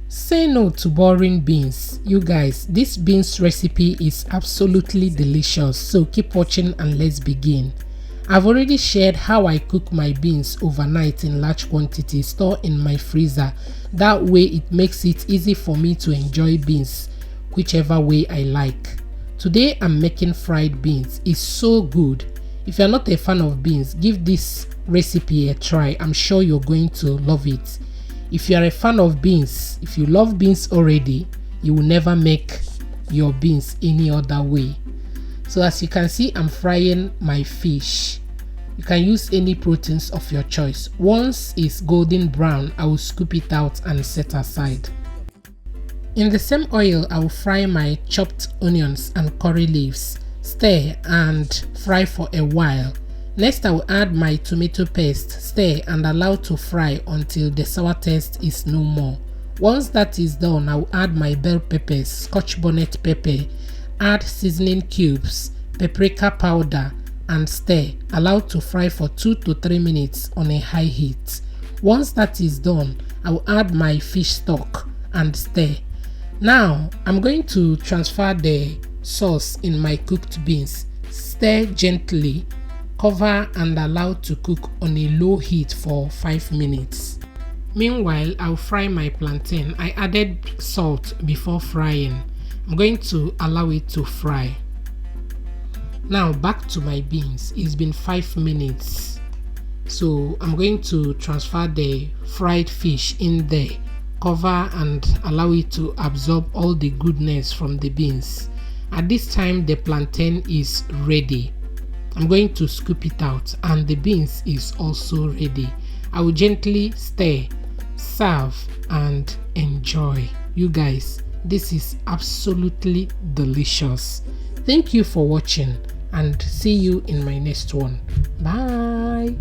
Say no to boring beans. You guys, this beans recipe is absolutely delicious, so keep watching and let's begin. I've already shared how I cook my beans overnight in large quantities, store in my freezer. That way it makes it easy for me to enjoy beans whichever way I like. Today I'm making fried beans. It's so good. If you're not a fan of beans, give this recipe a try. I'm sure you're going to love it. If you are a fan of beans, if you love beans already, you will never make your beans any other way. So as you can see, I'm frying my fish. You can use any proteins of your choice. Once it's golden brown, I will scoop it out and set aside. In the same oil, I will fry my chopped onions and curry leaves. Stir and fry for a while. Next, I will add my tomato paste, stir and allow to fry until the sour taste is no more. Once that is done, I will add my bell peppers, scotch bonnet pepper, add seasoning cubes, paprika powder and stir. Allow to fry for 2 to 3 minutes on a high heat. Once that is done, I will add my fish stock and stir. Now, I'm going to transfer the sauce in my cooked beans. Stir gently. Cover and allow to cook on a low heat for 5 minutes. Meanwhile, I'll fry my plantain. I added salt before frying. I'm going to allow it to fry. Now back to my beans. It's been 5 minutes. So I'm going to transfer the fried fish in there. Cover and allow it to absorb all the goodness from the beans. At this time, the plantain is ready. I'm going to scoop it out and the beans is also ready. I will gently stir, serve and enjoy. You guys, this is absolutely delicious. Thank you for watching and see you in my next one. Bye.